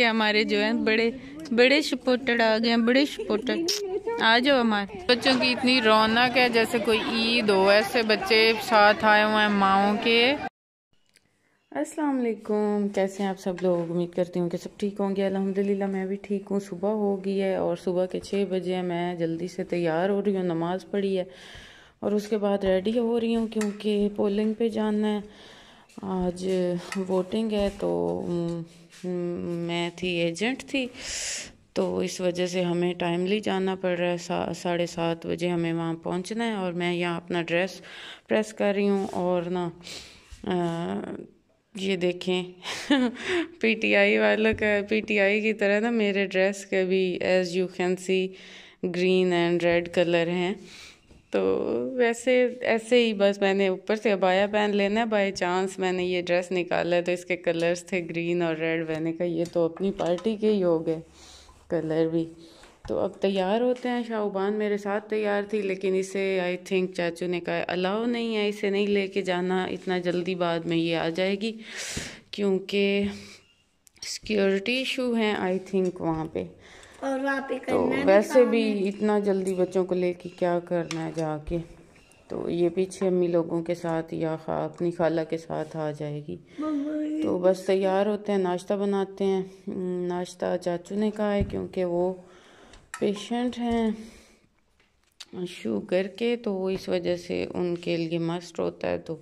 हमारे जो है बड़े बड़े सपोर्टर आ गए हैं, बड़े सपोर्टर। आ जाओ, हमारे बच्चों की इतनी रौनक है जैसे कोई ईद हो, ऐसे बच्चे साथ आए हुए हैं माओ के। अस्सलाम वालेकुम, कैसे हैं आप सब लोग? उम्मीद करती हूँ कि सब ठीक होंगे। अल्हम्दुलिल्लाह मैं भी ठीक हूँ। सुबह हो गई है और सुबह के 6 बजे है। मैं जल्दी से तैयार हो रही हूँ, नमाज़ पढ़ी है और उसके बाद रेडी हो रही हूँ क्योंकि पोलिंग पे जाना है। आज वोटिंग है तो मैं थी एजेंट थी, तो इस वजह से हमें टाइमली जाना पड़ रहा है। 7:30 बजे हमें वहाँ पहुँचना है और मैं यहाँ अपना ड्रेस प्रेस कर रही हूँ। और ना ये देखें पीटीआई वालों का, पीटीआई की तरह ना मेरे ड्रेस के भी as you can see green and red colour हैं। तो वैसे ऐसे ही बस मैंने ऊपर से अबाया पहन लेना है। बाय चांस मैंने ये ड्रेस निकाला है तो इसके कलर्स थे ग्रीन और रेड। मैंने कहा ये तो अपनी पार्टी के ही हो गए कलर भी। तो अब तैयार होते हैं। शाहबान मेरे साथ तैयार थी लेकिन इसे आई थिंक चाचू ने कहा अलाउ नहीं है, इसे नहीं लेके जाना इतना जल्दी, बाद में ये आ जाएगी क्योंकि सिक्योरिटी इशू हैं आई थिंक वहाँ पे। और वहाँ पे तो वैसे भी इतना जल्दी बच्चों को लेके क्या करना है जाके। तो ये पीछे अम्मी लोगों के साथ या अपनी खाला के साथ आ जाएगी। तो बस तैयार होते हैं, नाश्ता बनाते हैं। नाश्ता चाचू ने कहा है क्योंकि वो पेशेंट हैं शुगर के, तो इस वजह से उनके लिए मस्ट होता है। तो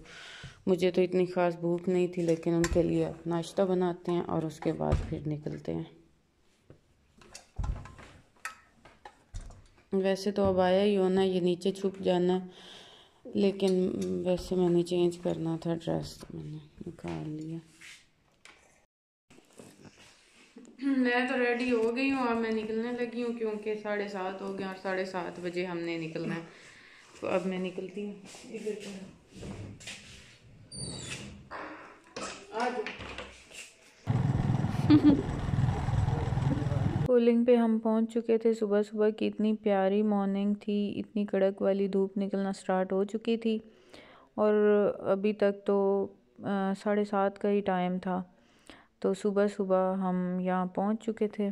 मुझे तो इतनी ख़ास भूख नहीं थी लेकिन उनके लिए नाश्ता बनाते हैं और उसके बाद फिर निकलते हैं। वैसे तो अब आया ही होना, ये नीचे छुप जाना है, लेकिन वैसे मैंने चेंज करना था ड्रेस तो मैंने निकाल लिया। मैं तो रेडी हो गई हूँ, अब मैं निकलने लगी हूँ क्योंकि 7:30 हो गए और 7:30 बजे हमने निकलना है। तो अब मैं निकलती हूँ। पोलिंग पे हम पहुंच चुके थे। सुबह सुबह की इतनी प्यारी मॉर्निंग थी, इतनी कड़क वाली धूप निकलना स्टार्ट हो चुकी थी और अभी तक तो 7:30 का ही टाइम था। तो सुबह सुबह हम यहाँ पहुँच चुके थे।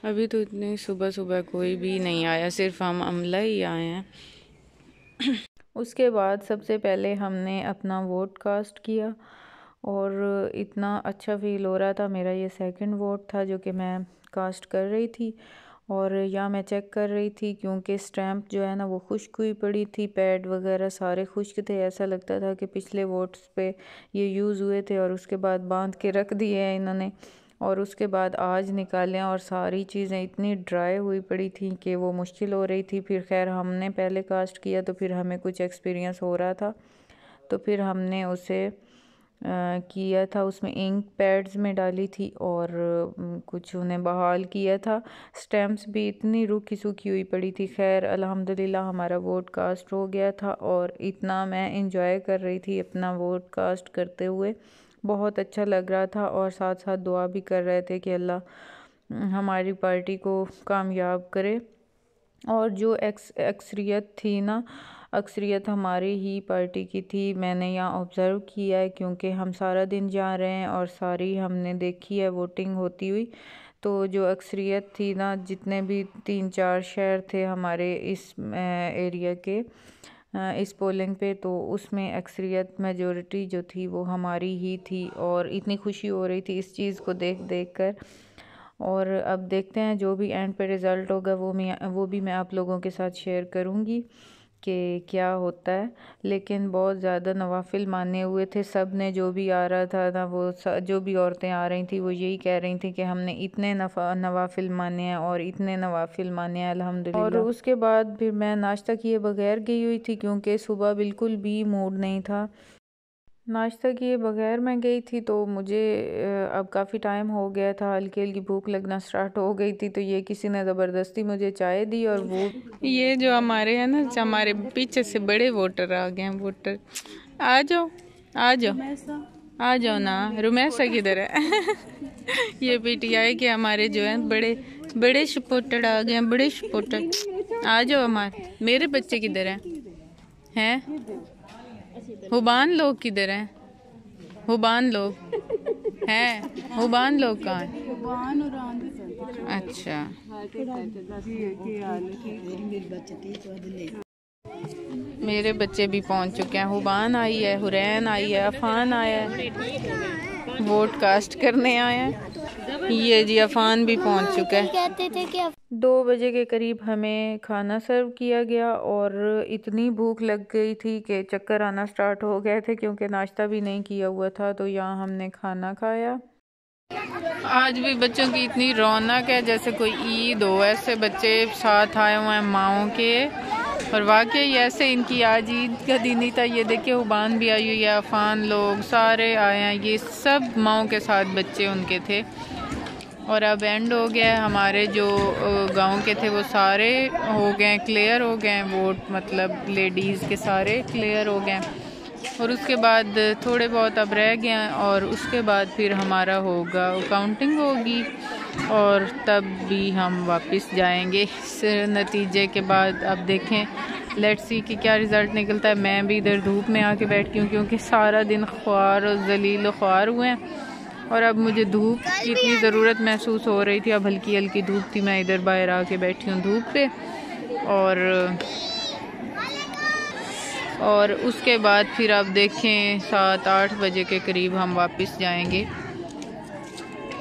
अभी तो इतनी सुबह सुबह कोई भी नहीं आया, सिर्फ हम अमला ही आए हैं। उसके बाद सबसे पहले हमने अपना वोट कास्ट किया और इतना अच्छा फील हो रहा था। मेरा ये सेकंड वोट था जो कि मैं कास्ट कर रही थी और यहाँ मैं चेक कर रही थी क्योंकि स्टैम्प जो है ना वो खुश्क हुई पड़ी थी, पैड वगैरह सारे खुश्क थे। ऐसा लगता था कि पिछले वोट्स पे ये यूज़ हुए थे और उसके बाद बांध के रख दिए हैं इन्होंने और उसके बाद आज निकालें और सारी चीज़ें इतनी ड्राई हुई पड़ी थी कि वो मुश्किल हो रही थी। फिर खैर हमने पहले कास्ट किया तो फिर हमें कुछ एक्सपीरियंस हो रहा था तो फिर हमने उसे किया था, उसमें इंक पैड्स में डाली थी और कुछ उन्हें बहाल किया था। स्टैम्प्स भी इतनी रूखी सूखी हुई पड़ी थी। खैर अल्हम्दुलिल्लाह हमारा वोट कास्ट हो गया था और इतना मैं इंजॉय कर रही थी अपना वोट कास्ट करते हुए, बहुत अच्छा लग रहा था। और साथ साथ दुआ भी कर रहे थे कि अल्लाह हमारी पार्टी को कामयाब करे। और जो अक्सरियत थी ना, अक्सरियत हमारी ही पार्टी की थी। मैंने यहाँ ऑब्ज़र्व किया है क्योंकि हम सारा दिन जा रहे हैं और सारी हमने देखी है वोटिंग होती हुई। तो जो अक्सरियत थी ना, जितने भी 3-4 शहर थे हमारे इस एरिया के इस पोलिंग पे, तो उसमें अक्सरियत मेजॉरिटी जो थी वो हमारी ही थी और इतनी खुशी हो रही थी इस चीज़ को देख देख कर। और अब देखते हैं जो भी एंड पे रिज़ल्ट होगा वो भी मैं आप लोगों के साथ शेयर करूँगी कि क्या होता है। लेकिन बहुत ज़्यादा नवाफिल माने हुए थे सब ने, जो भी आ रहा था ना वो जो भी औरतें आ रही थी वो यही कह रही थी कि हमने इतने नवाफिल माने हैं और इतने नवाफिल माने हैं अल्हम्दुलिल्लाह। और उसके बाद फिर मैं नाश्ता किए बगैर गई हुई थी क्योंकि सुबह बिल्कुल भी मूड नहीं था। नाश्ता किए बगैर मैं गई थी तो मुझे अब काफ़ी टाइम हो गया था, हल्की हल्की भूख लगना स्टार्ट हो गई थी। तो ये किसी ने ज़बरदस्ती मुझे चाय दी और वो ये जो हमारे हैं ना, हमारे पीछे से बड़े वोटर आ गए हैं। वोटर आ जाओ, आ जाओ, आ जाओ ना। रुमैसा किधर है? ये पीटीआई के हमारे जो हैं बड़े बड़े सपोर्टर आ गए हैं, बड़े सपोर्टर। आ जाओ, हमारे मेरे बच्चे किधर हैं? हुबान लोग किधर हैं? हुबान लोग हैं? हुबान लोग कहाँ हैं? अच्छा, मेरे बच्चे भी पहुंच चुके हैं। हुबान आई है, हुरैन आई है, अफान आया है, वोट कास्ट करने आए हैं। ये जी अफान भी पहुंच चुका है। कहते थे कि 2 बजे के करीब हमें खाना सर्व किया गया और इतनी भूख लग गई थी कि चक्कर आना स्टार्ट हो गए थे, क्योंकि नाश्ता भी नहीं किया हुआ था। तो यहाँ हमने खाना खाया। आज भी बच्चों की इतनी रौनक है जैसे कोई ईद हो। ऐसे बच्चे साथ आए हुए हैं माओं के, और वाकई ऐसे इनकी आज ईद का दिन ही था। ये देखिए हुबान भी आई हुई है, अफान लोग सारे आए हैं। ये सब माओं के साथ बच्चे उनके थे। और अब एंड हो गया है। हमारे जो गांव के थे वो सारे हो गए, क्लियर हो गए वोट, मतलब लेडीज़ के सारे क्लियर हो गए। और उसके बाद थोड़े बहुत अब रह गए हैं, और उसके बाद फिर हमारा होगा काउंटिंग होगी, और तब भी हम वापस जाएंगे इस नतीजे के बाद। अब देखें, लेट्स सी कि क्या रिज़ल्ट निकलता है। मैं भी इधर धूप में आके बैठती हूँ क्योंकि सारा दिन ख्वार और जलील ख्वार हुए हैं, और अब मुझे धूप की इतनी ज़रूरत महसूस हो रही थी। अब हल्की हल्की धूप थी, मैं इधर बाहर आके बैठी हूँ धूप पे। और उसके बाद फिर आप देखें 7-8 बजे के करीब हम वापस जाएंगे।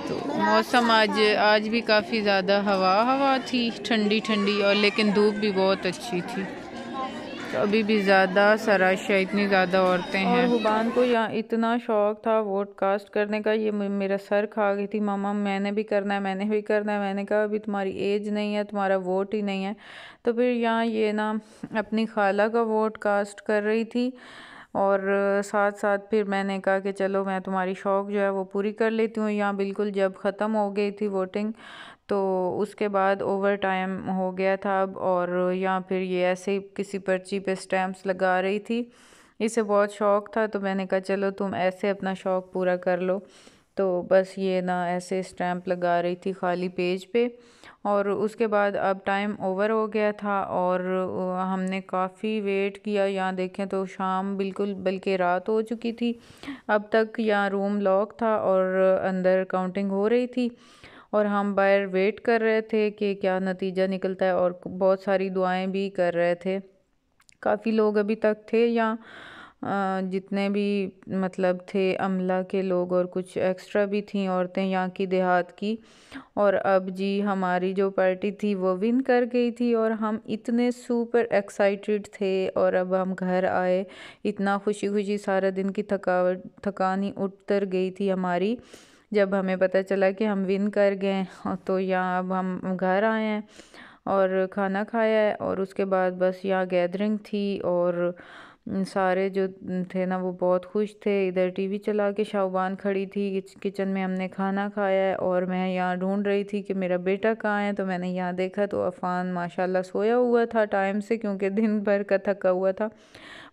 तो मौसम आज भी काफ़ी ज़्यादा हवा थी, ठंडी ठंडी, और लेकिन धूप भी बहुत अच्छी थी। तो अभी भी ज़्यादा सराशा, इतनी ज़्यादा औरतें हैं। और हुबान को यहाँ इतना शौक़ था वोट कास्ट करने का, ये मेरा सर खा गई थी, मामा मैंने भी करना है, मैंने भी करना है। मैंने कहा अभी तुम्हारी एज नहीं है, तुम्हारा वोट ही नहीं है। तो फिर यहाँ ये ना अपनी खाला का वोट कास्ट कर रही थी, और साथ साथ फिर मैंने कहा कि चलो मैं तुम्हारी शौक़ जो है वो पूरी कर लेती हूँ। यहाँ बिल्कुल जब ख़त्म हो गई थी वोटिंग, तो उसके बाद ओवर टाइम हो गया था अब, और यहाँ फिर ये ऐसे ही किसी पर्ची पे स्टैम्प्स लगा रही थी। इसे बहुत शौक़ था, तो मैंने कहा चलो तुम ऐसे अपना शौक़ पूरा कर लो। तो बस ये ना ऐसे स्टैम्प लगा रही थी खाली पेज पे। और उसके बाद अब टाइम ओवर हो गया था, और हमने काफ़ी वेट किया। यहाँ देखें तो शाम बिल्कुल, बल्कि रात हो चुकी थी। अब तक यहाँ रूम लॉक था और अंदर काउंटिंग हो रही थी, और हम बाहर वेट कर रहे थे कि क्या नतीजा निकलता है, और बहुत सारी दुआएं भी कर रहे थे। काफ़ी लोग अभी तक थे यहाँ, जितने भी मतलब थे अमला के लोग, और कुछ एक्स्ट्रा भी थी औरतें यहाँ की देहात की। और अब जी हमारी जो पार्टी थी वो विन कर गई थी, और हम इतने सुपर एक्साइटेड थे। और अब हम घर आए, इतना खुशी खुशी, सारा दिन की थकान ही उतर गई थी हमारी जब हमें पता चला कि हम विन कर गए। तो यहाँ अब हम घर आए हैं और खाना खाया है, और उसके बाद बस यहाँ गैदरिंग थी, और सारे जो थे ना वो बहुत खुश थे। इधर टीवी चला के शाहबान खड़ी थी, किचन में हमने खाना खाया है, और मैं यहाँ ढूंढ रही थी कि मेरा बेटा कहाँ है। तो मैंने यहाँ देखा तो अफ़ान माशाल्लाह सोया हुआ था टाइम से, क्योंकि दिन भर का थका हुआ था।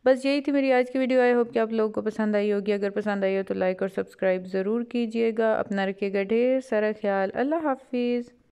बस यही थी मेरी आज की वीडियो। आई होप कि आप लोगों को पसंद आई होगी। अगर पसंद आई हो तो लाइक और सब्सक्राइब ज़रूर कीजिएगा। अपना रखिएगा ढेर सारा ख्याल। अल्लाह हाफिज़।